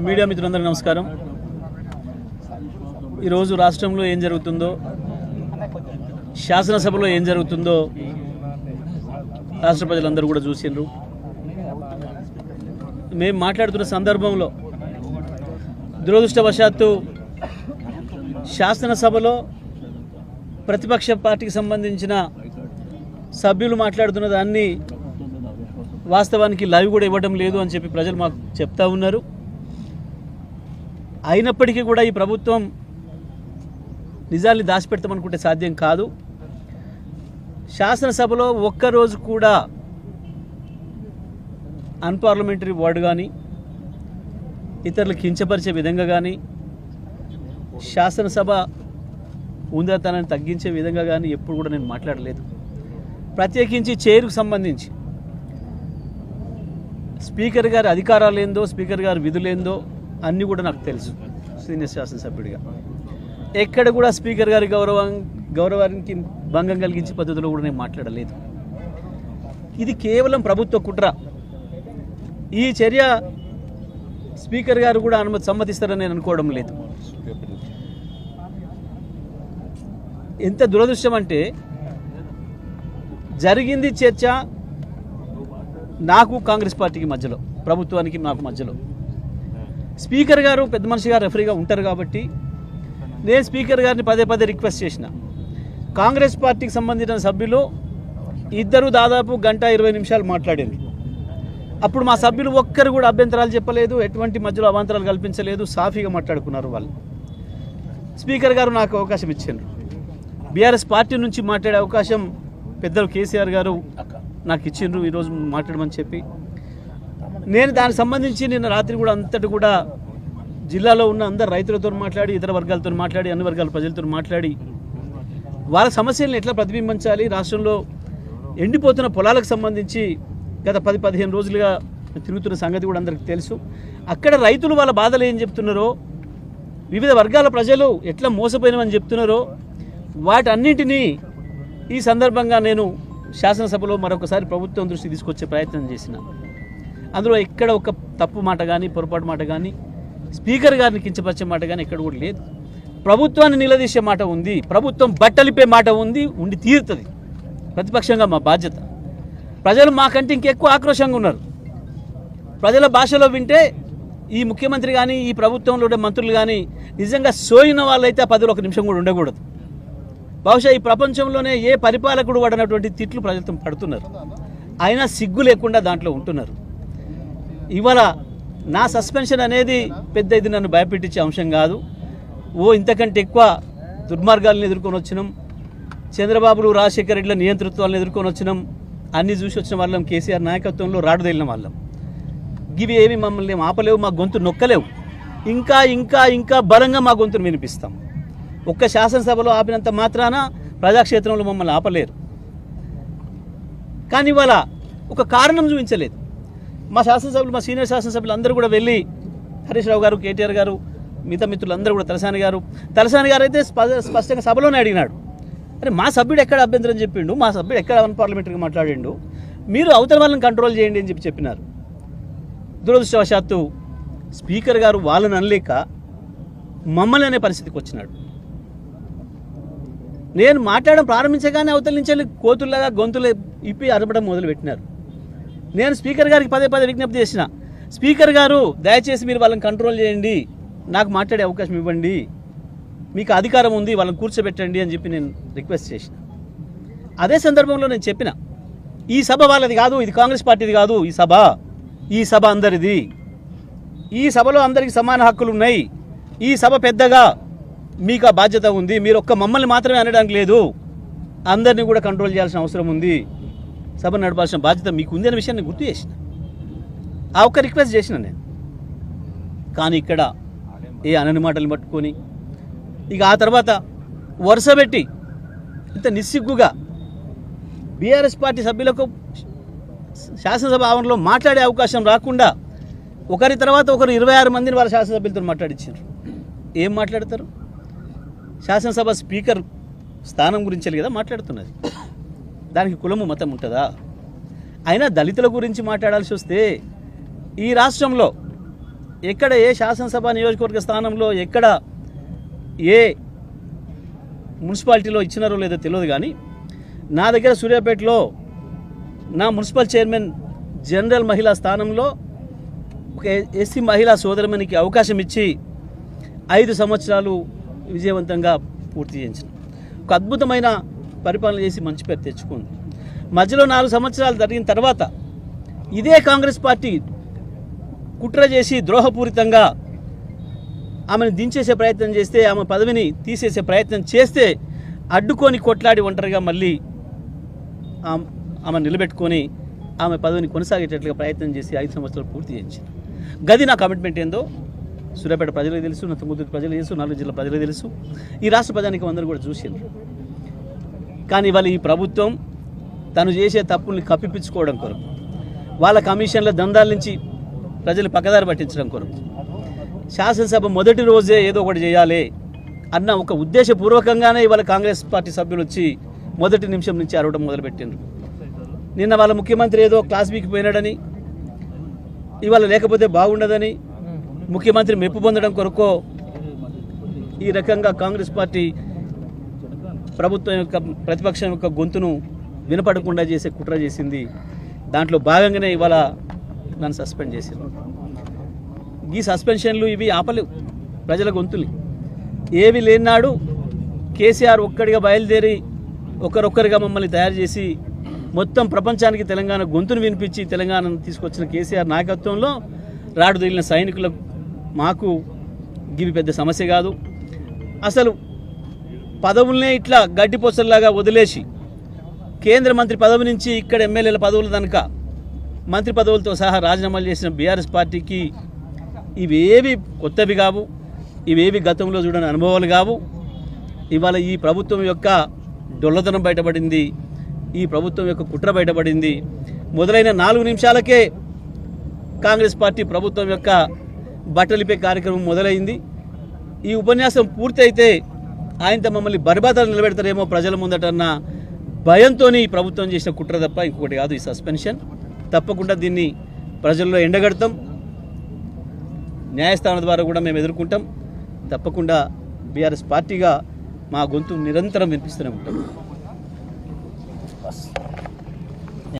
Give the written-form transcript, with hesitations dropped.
Media మిత్రులందరికీ నమస్కారం. ఈరోజు రాష్ట్రంలో ఏం జరుగుతుందో, శాసనసభలో ఏం జరుగుతుందో రాష్ట్ర ప్రజలందరూ కూడా చూసిండ్రు. మేము మాట్లాడుతున్న సందర్భంలో దురదృష్టవశాత్తు శాసనసభలో ప్రతిపక్ష పార్టీకి సంబంధించిన సభ్యులు మాట్లాడుతున్న దాన్ని వాస్తవానికి లైవ్ కూడా ఇవ్వడం లేదు అని చెప్పి ప్రజలు మాకు చెప్తా ఉన్నారు. అయినప్పటికీ కూడా ఈ ప్రభుత్వం నిజాన్ని దాచిపెడతామనుకుంటే సాధ్యం కాదు. శాసనసభలో ఒక్కరోజు కూడా అన్పార్లమెంటరీ వర్డ్ కానీ, ఇతరులు కించపరిచే విధంగా కానీ, శాసనసభ ఉందతనాన్ని తగ్గించే విధంగా కానీ ఎప్పుడు కూడా నేను మాట్లాడలేదు. ప్రత్యేకించి చైర్కు సంబంధించి స్పీకర్ గారి అధికారాలు ఏందో, స్పీకర్ గారి విధులేందో అన్నీ కూడా నాకు తెలుసు. సీనియర్ శాసనసభ్యుడిగా ఎక్కడ కూడా స్పీకర్ గారి గౌరవానికి భంగం కలిగించే పద్ధతిలో కూడా నేను మాట్లాడలేదు. ఇది కేవలం ప్రభుత్వ కుట్ర. ఈ చర్య స్పీకర్ గారు కూడా సమ్మతిస్తారని నేను అనుకోవడం లేదు. ఎంత దురదృష్టం అంటే, జరిగింది చర్చ నాకు కాంగ్రెస్ పార్టీకి మధ్యలో, ప్రభుత్వానికి నాకు మధ్యలో. స్పీకర్ గారు పెద్ద మనిషిగా రెఫరీగా ఉంటారు కాబట్టి నేను స్పీకర్ గారిని పదే పదే రిక్వెస్ట్ చేసిన. కాంగ్రెస్ పార్టీకి సంబంధించిన సభ్యులు ఇద్దరు దాదాపు 1:20 మాట్లాడారు. అప్పుడు మా సభ్యులు ఒక్కరు కూడా అభ్యంతరాలు చెప్పలేదు, ఎటువంటి మధ్యలో అవాంతరాలు కల్పించలేదు, సాఫీగా మాట్లాడుకున్నారు వాళ్ళు. స్పీకర్ గారు నాకు అవకాశం ఇచ్చారు. బీఆర్ఎస్ పార్టీ నుంచి మాట్లాడే అవకాశం పెద్దలు కేసీఆర్ గారు నాకు ఇచ్చిండ్రు ఈరోజు మాట్లాడమని చెప్పి. నేను దానికి సంబంధించి నిన్న రాత్రి కూడా అంతటి కూడా జిల్లాలో ఉన్న అందరు రైతులతో మాట్లాడి, ఇతర వర్గాలతో మాట్లాడి, అన్ని వర్గాల ప్రజలతో మాట్లాడి వాళ్ళ సమస్యలను ఎట్లా ప్రతిబింబించాలి, రాష్ట్రంలో ఎండిపోతున్న పొలాలకు సంబంధించి గత 10-15 రోజులుగా తిరుగుతున్న సంగతి కూడా అందరికీ తెలుసు. అక్కడ రైతులు వాళ్ళ బాధలు ఏం చెప్తున్నారో, వివిధ వర్గాల ప్రజలు ఎట్లా మోసపోయినామని చెప్తున్నారో వాటన్నింటినీ ఈ సందర్భంగా నేను శాసనసభలో మరొకసారి ప్రభుత్వం దృష్టి తీసుకొచ్చే ప్రయత్నం చేసిన. అందులో ఎక్కడ ఒక తప్పు మాట కానీ, పొరపాటు మాట కానీ, స్పీకర్ గారిని కించపరిచే మాట కానీ ఎక్కడ కూడా లేదు. ప్రభుత్వాన్ని నిలదీసే మాట ఉంది, ప్రభుత్వం బట్టలిపే మాట ఉంది, ఉండి తీరుతుంది. ప్రతిపక్షంగా మా బాధ్యత. ప్రజలు మాకంటే ఇంకెక్కువ ఆక్రోషంగా ఉన్నారు. ప్రజల భాషలో వింటే ఈ ముఖ్యమంత్రి కానీ, ఈ ప్రభుత్వంలో ఉండే మంత్రులు కానీ నిజంగా సోయిన వాళ్ళైతే ఆ పదవిలో ఒక నిమిషం కూడా ఉండకూడదు. బహుశా ఈ ప్రపంచంలోనే ఏ పరిపాలకుడు పడినటువంటి తిట్లు ప్రజలతో పడుతున్నారు. అయినా సిగ్గు లేకుండా దాంట్లో ఉంటున్నారు. ఇవాళ నా సస్పెన్షన్ అనేది పెద్ద ఇది నన్ను భయపెట్టించే అంశం కాదు. ఇంతకంటే ఎక్కువ దుర్మార్గాలను ఎదుర్కొని వచ్చినాం. చంద్రబాబులు, రాజశేఖర రెడ్డిల నియంతృత్వాలను ఎదుర్కొని వచ్చినాం. అన్నీ చూసి వచ్చిన వాళ్ళం. కేసీఆర్ నాయకత్వంలో రాడుదేలిన వాళ్ళం. ఇవి ఏమి మమ్మల్ని ఆపలేవు, మా గొంతు నొక్కలేవు. ఇంకా ఇంకా ఇంకా బలంగా మా గొంతును వినిపిస్తాం. ఒక్క శాసనసభలో ఆపినంత మాత్రాన ప్రజాక్షేత్రంలో మమ్మల్ని ఆపలేరు. కానీ ఇవాళ ఒక కారణం చూపించలేదు. మా శాసనసభ్యులు, మా సీనియర్ శాసనసభ్యులు అందరూ కూడా వెళ్ళి, హరీష్ రావు గారు, కేటీఆర్ గారు, మిగతా మిత్రులందరూ కూడా, తలసాని గారు అయితే స్పష్టంగా సభలోనే అడిగినాడు, అరే మా సభ్యుడు ఎక్కడ అభ్యంతరం చెప్పిండు, మా సభ్యుడు ఎక్కడ అన్పార్లమెంటరీగా మాట్లాడిండు, మీరు అవతల వాళ్ళని కంట్రోల్ చేయండి అని చెప్పినారు. దురదృష్టవశాత్తు స్పీకర్ గారు వాళ్ళని అనలేక మమ్మల్ని అనే పరిస్థితికి వచ్చినాడు. నేను మాట్లాడడం ప్రారంభించగానే అవతల నుంచి కోతుల్లాగా గొంతులు ఇప్పి అరపడం మొదలుపెట్టినారు. నేను స్పీకర్ గారికి పదే పదే విజ్ఞప్తి చేసిన, స్పీకర్ గారు దయచేసి మీరు వాళ్ళని కంట్రోల్ చేయండి, నాకు మాట్లాడే అవకాశం ఇవ్వండి, మీకు అధికారం ఉంది, వాళ్ళని కూర్చోబెట్టండి అని చెప్పి నేను రిక్వెస్ట్ చేసిన. అదే సందర్భంలో నేను చెప్పిన, ఈ సభ వాళ్ళది కాదు, ఇది కాంగ్రెస్ పార్టీది కాదు, ఈ సభ అందరిది, ఈ సభలో అందరికీ సమాన హక్కులు ఉన్నాయి, ఈ సభ పెద్దగా మీకు ఆ బాధ్యత ఉంది, మీరు ఒక్క మమ్మల్ని మాత్రమే అనడానికి లేదు, అందరినీ కూడా కంట్రోల్ చేయాల్సిన అవసరం ఉంది, సభ నడపాల్సిన బాధ్యత మీకు ఉంది అనే విషయాన్ని గుర్తు చేసిన. ఆ ఒక్క రిక్వెస్ట్ చేసిన నేను. కానీ ఇక్కడ ఏ అనని మాటలు పట్టుకొని ఇక ఆ తర్వాత వరుస పెట్టి ఇంత నిస్సిగ్గుగా బీఆర్ఎస్ పార్టీ సభ్యులకు శాసనసభ ఆవరణలో మాట్లాడే అవకాశం రాకుండా ఒకరి తర్వాత ఒకరు 26 మందిని వాళ్ళ శాసనసభ్యులతో మాట్లాడించారు. ఏం మాట్లాడతారు? శాసనసభ స్పీకర్ స్థానం గురించి కదా మాట్లాడుతున్నది. దానికి కులము మతం ఉంటుందా? అయినా దళితుల గురించి మాట్లాడాల్సి వస్తే ఈ రాష్ట్రంలో ఎక్కడ ఏ శాసనసభ నియోజకవర్గ స్థానంలో ఎక్కడ ఏ మున్సిపాలిటీలో ఇచ్చినారో లేదో తెలియదు, కానీ నా దగ్గర సూర్యాపేటలో నా మున్సిపల్ చైర్మన్ జనరల్ మహిళా స్థానంలో ఒక ఎస్సీ మహిళా సోదరమణికి అవకాశం ఇచ్చి 5 సంవత్సరాలు విజయవంతంగా పూర్తి చేయించిన ఒక అద్భుతమైన పరిపాలన చేసి మంచి పేరు తెచ్చుకుంది. మధ్యలో 4 సంవత్సరాలు జరిగిన తర్వాత ఇదే కాంగ్రెస్ పార్టీ కుట్ర చేసి ద్రోహపూరితంగా ఆమెను దించేసే ప్రయత్నం చేస్తే, ఆమె పదవిని తీసేసే ప్రయత్నం చేస్తే అడ్డుకొని కొట్లాడి ఒంటరిగా మళ్ళీ ఆమె నిలబెట్టుకొని ఆమె పదవిని కొనసాగేటట్లుగా ప్రయత్నం చేసి 5 సంవత్సరాలు పూర్తి చేయించింది. గది నా కమిట్మెంట్ ఏందో సూర్యాపేట ప్రజలకు తెలుసు, నా తుంగతుర్తి ప్రజలకు తెలుసు, 4 జిల్లా ప్రజలకు తెలుసు, ఈ రాష్ట్ర ప్రజానికి అందరూ కూడా చూసిండ్రు. కానీ ఇవాళ ఈ ప్రభుత్వం తను చేసే తప్పుల్ని కప్పిపించుకోవడం కొరకు, వాళ్ళ కమిషన్ల దందాల నుంచి ప్రజలు పక్కదారి పట్టించడం కొరకు, శాసనసభ మొదటి రోజే ఏదో ఒకటి చేయాలి అన్న ఒక ఉద్దేశపూర్వకంగానే ఇవాళ కాంగ్రెస్ పార్టీ సభ్యులు వచ్చి మొదటి నిమిషం నుంచి అరవడం మొదలుపెట్టిండ్రు. నిన్న వాళ్ళ ముఖ్యమంత్రి ఏదో క్లాస్ బీకి పోయినాడని, ఇవాళ లేకపోతే బాగుండదని ముఖ్యమంత్రి మెప్పు పొందడం కొరకో ఈ రకంగా కాంగ్రెస్ పార్టీ ప్రభుత్వం యొక్క ప్రతిపక్షం యొక్క గొంతును వినపడకుండా చేసే కుట్ర చేసింది. దాంట్లో భాగంగానే ఇవాళ నన్ను సస్పెండ్ చేసింది. ఈ సస్పెన్షన్లు ఇవి ఆపలేవు ప్రజల గొంతుల్ని. ఏవి లేనాడు కేసీఆర్ ఒక్కడిగా బయలుదేరి ఒకరొక్కరిగా మమ్మల్ని తయారు చేసి మొత్తం ప్రపంచానికి తెలంగాణ గొంతును వినిపించి తెలంగాణను తీసుకొచ్చిన కేసీఆర్ నాయకత్వంలో రాడు తగిలిన సైనికులకు మాకు ఇవి పెద్ద సమస్య కాదు. అసలు పదవులనే ఇట్లా గడ్డిపోసల్లాగా వదిలేసి కేంద్ర మంత్రి పదవి నుంచి ఇక్కడ ఎమ్మెల్యేల పదవుల కనుక మంత్రి పదవులతో సహా రాజీనామాలు చేసిన బీఆర్ఎస్ పార్టీకి ఇవేవి కొత్తవి కావు, ఇవేవి గతంలో చూడని అనుభవాలు కావు. ఇవాళ ఈ ప్రభుత్వం యొక్క డొల్లతనం బయటపడింది, ఈ ప్రభుత్వం యొక్క కుట్ర బయటపడింది. మొదలైన 4 నిమిషాలకే కాంగ్రెస్ పార్టీ ప్రభుత్వం యొక్క బట్టలిపే కార్యక్రమం మొదలైంది. ఈ ఉపన్యాసం పూర్తయితే ఆయనతో మమ్మల్ని బర్బాదాలు నిలబెడతారేమో ప్రజల ముందటన్న భయంతో ఈ ప్రభుత్వం చేసిన కుట్ర తప్ప ఇంకొకటి కాదు ఈ సస్పెన్షన్. తప్పకుండా దీన్ని ప్రజల్లో ఎండగడతాం, న్యాయస్థానం ద్వారా కూడా మేము ఎదుర్కొంటాం. తప్పకుండా బీఆర్ఎస్ పార్టీగా మా గొంతు నిరంతరం వినిపిస్తూనే ఉంటాం.